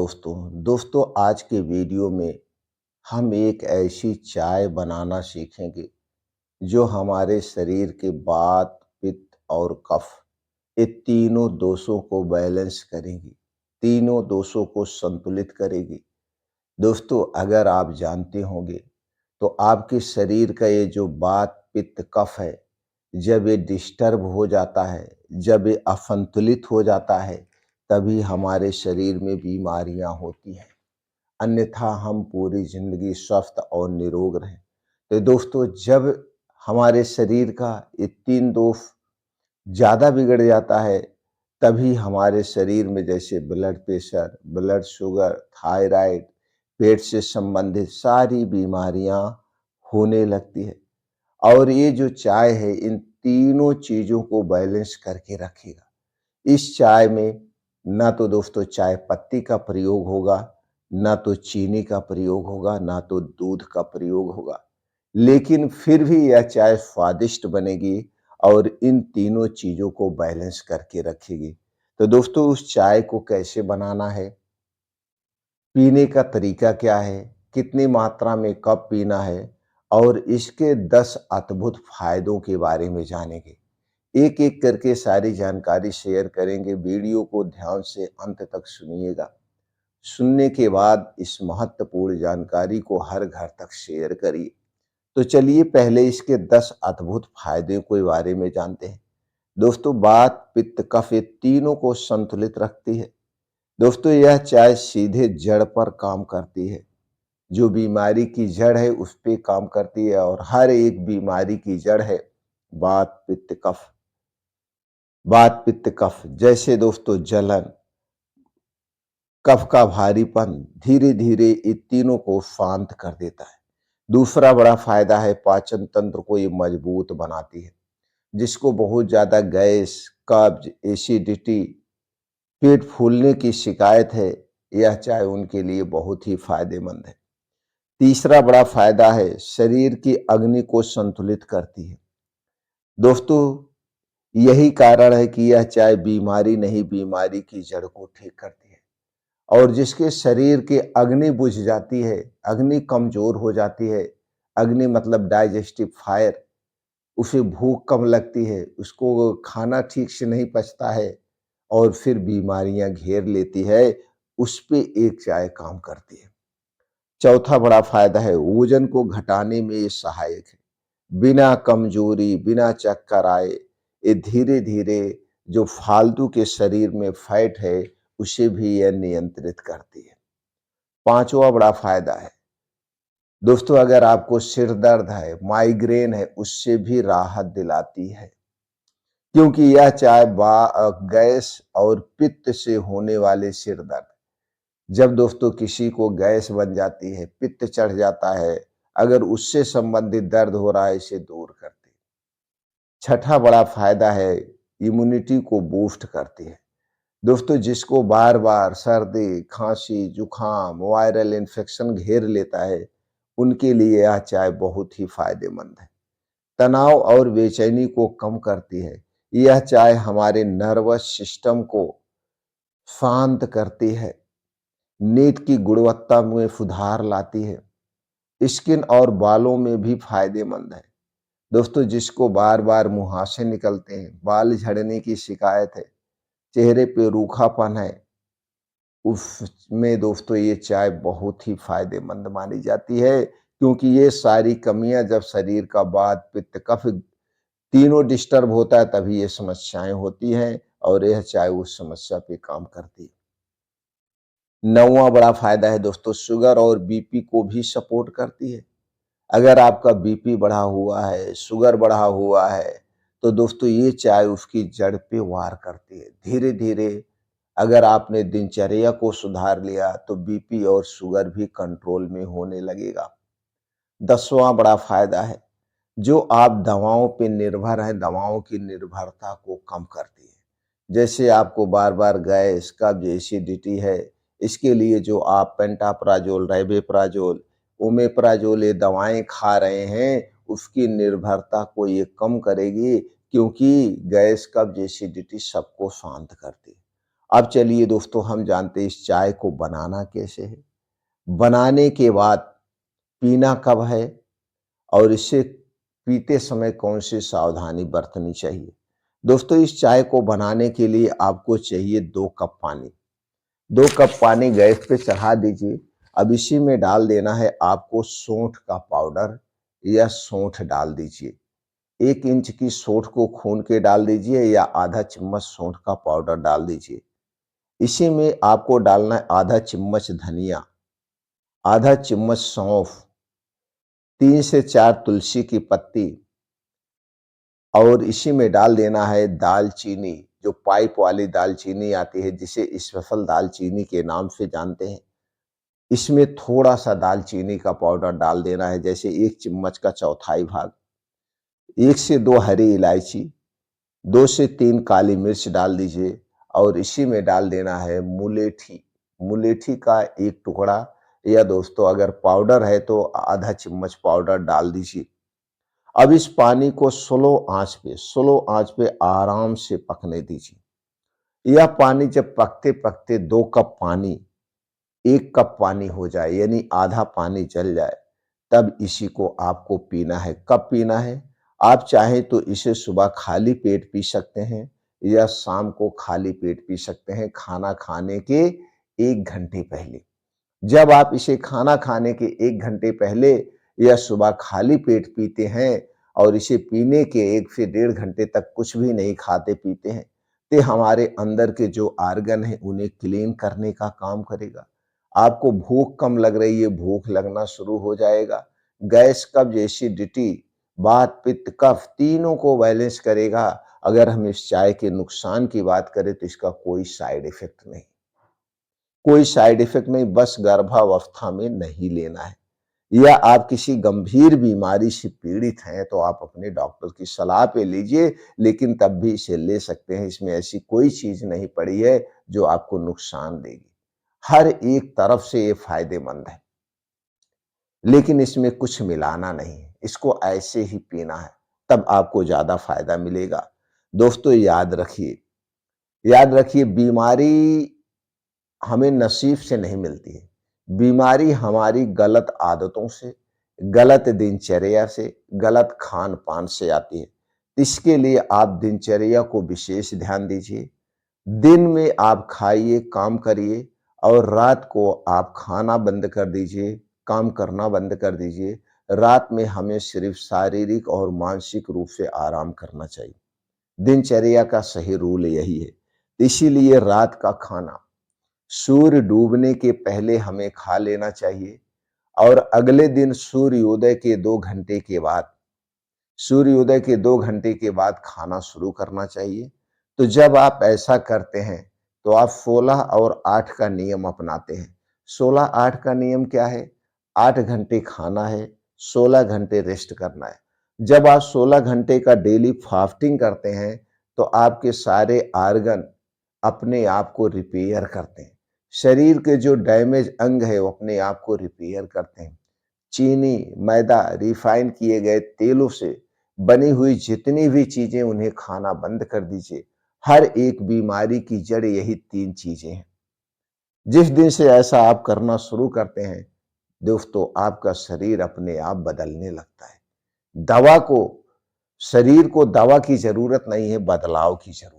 दोस्तों आज के वीडियो में हम एक ऐसी चाय बनाना सीखेंगे जो हमारे शरीर के वात, पित्त और कफ ये तीनों दोषों को बैलेंस करेगी, तीनों दोषों को संतुलित करेगी। दोस्तों अगर आप जानते होंगे तो आपके शरीर का ये जो वात, पित्त, कफ है, जब ये डिस्टर्ब हो जाता है, जब ये असंतुलित हो जाता है, तभी हमारे शरीर में बीमारियां होती हैं। अन्यथा हम पूरी ज़िंदगी स्वस्थ और निरोग रहें। तो दोस्तों जब हमारे शरीर का ये 3 दोष ज़्यादा बिगड़ जाता है, तभी हमारे शरीर में जैसे blood pressure, blood sugar, thyroid, पेट से संबंधित सारी बीमारियाँ होने लगती है। और ये जो चाय है इन तीनों चीज़ों को बैलेंस करके रखेगा। इस चाय में ना तो दोस्तों चाय पत्ती का प्रयोग होगा, ना तो चीनी का प्रयोग होगा, ना तो दूध का प्रयोग होगा। लेकिन फिर भी यह चाय स्वादिष्ट बनेगी और इन तीनों चीज़ों को बैलेंस करके रखेगी। तो दोस्तों उस चाय को कैसे बनाना है, पीने का तरीका क्या है, कितनी मात्रा में कब पीना है और इसके 10 अद्भुत फायदों के बारे में जानेंगे। एक-एक करके सारी जानकारी शेयर करेंगे। वीडियो को ध्यान से अंत तक सुनिएगा। सुनने के बाद इस महत्वपूर्ण जानकारी को हर घर तक शेयर करिए। तो चलिए पहले इसके 10 अद्भुत फायदे के बारे में जानते हैं। दोस्तों वात, पित्त, कफ ये तीनों को संतुलित रखती है। दोस्तों यह चाय सीधे जड़ पर काम करती है। जो बीमारी की जड़ है उस पे काम करती है और हर एक बीमारी की जड़ है वात, पित्त, कफ। वात, पित्त, कफ जैसे दोस्तों जलन, कफ का भारीपन धीरे-धीरे ये तीनों को शांत कर देता है। दूसरा बड़ा फायदा है पाचन तंत्र को ये मजबूत बनाती है। जिसको बहुत ज़्यादा गैस, कब्ज, एसिडिटी, पेट फूलने की शिकायत है, यह चाय उनके लिए बहुत ही फायदेमंद है। तीसरा बड़ा फायदा है शरीर की अग्नि को संतुलित करती है। दोस्तों यही कारण है कि यह चाय बीमारी नहीं, बीमारी की जड़ को ठीक करती है। और जिसके शरीर की अग्नि बुझ जाती है, अग्नि कमजोर हो जाती है, अग्नि मतलब डाइजेस्टिव फायर, उसे भूख कम लगती है, उसको खाना ठीक से नहीं पचता है और फिर बीमारियां घेर लेती है, उस पे एक चाय काम करती है। चौथा बड़ा फायदा है वजन को घटाने में ये सहायक है। बिना कमजोरी, बिना चक्कर आए, ये धीरे-धीरे जो फालतू के शरीर में फैट है, उसे भी यह नियंत्रित करती है। पांचवा बड़ा फायदा है दोस्तों अगर आपको सिर दर्द है, माइग्रेन है, उससे भी राहत दिलाती है। क्योंकि यह चाय गैस और पित्त से होने वाले सिर दर्द, जब दोस्तों किसी को गैस बन जाती है, पित्त चढ़ जाता है, अगर उससे संबंधित दर्द हो रहा है, इसे दूर करती है। छठा बड़ा फायदा है इम्यूनिटी को बूस्ट करती है। दोस्तों जिसको बार-बार सर्दी, खांसी, जुकाम, वायरल इन्फेक्शन घेर लेता है, उनके लिए यह चाय बहुत ही फायदेमंद है। तनाव और बेचैनी को कम करती है। यह चाय हमारे नर्वस सिस्टम को शांत करती है, नींद की गुणवत्ता में सुधार लाती है, स्किन और बालों में भी फायदेमंद है। दोस्तों जिसको बार-बार मुहासे निकलते हैं, बाल झड़ने की शिकायत है, चेहरे पे रूखापन है, उसमें दोस्तों ये चाय बहुत ही फायदेमंद मानी जाती है क्योंकि ये सारी कमियां जब शरीर का वात, पित्त, कफ तीनों डिस्टर्ब होता है तभी ये समस्याएं होती हैं और यह चाय उस समस्या पे काम करती है। नौवां बड़ा फायदा है दोस्तों शुगर और बीपी को भी सपोर्ट करती है। अगर आपका बीपी बढ़ा हुआ है, शुगर बढ़ा हुआ है, तो दोस्तों ये चाय उसकी जड़ पे वार करती है। धीरे-धीरे अगर आपने दिनचर्या को सुधार लिया तो बीपी और शुगर भी कंट्रोल में होने लगेगा। 10वां बड़ा फायदा है, जो आप दवाओं पे निर्भर हैं, दवाओं की निर्भरता को कम करती है। जैसे आपको बार-बार गैस, कब्ज, एसिडिटी है, इसके लिए जो आप पेंटाप्राज़ोल, राइबोप्राज़ोल, ओमेप्राज़ोल ये दवाएँ खा रहे हैं, उसकी निर्भरता को ये कम करेगी क्योंकि गैस, कब्ज, एसिडिटी सबको शांत करती है। अब चलिए दोस्तों हम जानते हैं इस चाय को बनाना कैसे है, बनाने के बाद पीना कब है और इसे पीते समय कौन सी सावधानी बरतनी चाहिए। दोस्तों इस चाय को बनाने के लिए आपको चाहिए 2 कप पानी। 2 कप पानी गैस पे चढ़ा दीजिए। अब इसी में डाल देना है आपको सौंठ का पाउडर या सौंठ डाल दीजिए। 1 इंच की सौंठ को खून के डाल दीजिए या आधा चम्मच सौंठ का पाउडर डाल दीजिए। इसी में आपको डालना है आधा चम्मच धनिया, आधा चम्मच सौंफ, 3 से 4 तुलसी की पत्ती और इसी में डाल देना है दालचीनी, जो पाइप वाली दालचीनी आती है जिसे स्पेशल दालचीनी के नाम से जानते हैं। इसमें थोड़ा-सा दालचीनी का पाउडर डाल देना है, जैसे 1 चम्मच का चौथाई भाग। 1 से 2 हरी इलायची, 2 से 3 काली मिर्च डाल दीजिए और इसी में डाल देना है मुलेठी। मुलेठी का 1 टुकड़ा या दोस्तों अगर पाउडर है तो आधा चम्मच पाउडर डाल दीजिए। अब इस पानी को स्लो आँच पे आराम से पकने दीजिए। यह पानी जब पकते-पकते 2 कप पानी 1 कप पानी हो जाए यानी आधा पानी जल जाए, तब इसी को आपको पीना है। कब पीना है? आप चाहें तो इसे सुबह खाली पेट पी सकते हैं या शाम को खाली पेट पी सकते हैं, खाना खाने के 1 घंटे पहले। जब आप इसे खाना खाने के 1 घंटे पहले या सुबह खाली पेट पीते हैं और इसे पीने के 1 से डेढ़ घंटे तक कुछ भी नहीं खाते-पीते हैं, तो हमारे अंदर के जो ऑर्गन हैं, उन्हें क्लीन करने का काम करेगा। आपको भूख कम लग रही है, भूख लगना शुरू हो जाएगा। गैस, कब्ज़, एसिडिटी, वात, पित्त, कफ तीनों को बैलेंस करेगा। अगर हम इस चाय के नुकसान की बात करें तो इसका कोई साइड इफ़ेक्ट नहीं। कोई साइड इफ़ेक्ट नहीं, बस गर्भावस्था में नहीं लेना है। या आप किसी गंभीर बीमारी से पीड़ित हैं तो आप अपने डॉक्टर की सलाह पे लीजिए, लेकिन तब भी इसे ले सकते हैं। इसमें ऐसी कोई चीज़ नहीं पड़ी है जो आपको नुकसान देगी। हर एक तरफ से ये फ़ायदेमंद है, लेकिन इसमें कुछ मिलाना नहीं है। इसको ऐसे ही पीना है, तब आपको ज़्यादा फ़ायदा मिलेगा। दोस्तों याद रखिए बीमारी हमें नसीब से नहीं मिलती है। बीमारी हमारी गलत आदतों से, गलत दिनचर्या से, गलत खान-पान से आती है। इसके लिए आप दिनचर्या को विशेष ध्यान दीजिए। दिन में आप खाइए, काम करिए और रात को आप खाना बंद कर दीजिए, काम करना बंद कर दीजिए। रात में हमें सिर्फ़ शारीरिक और मानसिक रूप से आराम करना चाहिए। दिनचर्या का सही रूल यही है। इसीलिए रात का खाना सूर्य डूबने के पहले हमें खा लेना चाहिए और अगले दिन सूर्योदय के 2 घंटे के बाद खाना शुरू करना चाहिए। तो जब आप ऐसा करते हैं, तो आप 16 और 8 का नियम अपनाते हैं। 16-8 का नियम क्या है? 8 घंटे खाना है, 16 घंटे रेस्ट करना है। जब आप 16 घंटे का डेली फास्टिंग करते हैं, तो आपके सारे ऑर्गन अपने आप को रिपेयर करते हैं। शरीर के जो डैमेज अंग है, वो अपने आप को रिपेयर करते हैं। चीनी, मैदा, रिफाइन किए गए तेलों से बनी हुई जितनी भी चीज़ें उन्हें खाना बंद कर दीजिए। हर एक बीमारी की जड़ यही 3 चीज़ें हैं। जिस दिन से ऐसा आप करना शुरू करते हैं, दोस्तों आपका शरीर अपने आप बदलने लगता है। दवा को शरीर को दवा की ज़रूरत नहीं है, बदलाव की ज़रूरत है।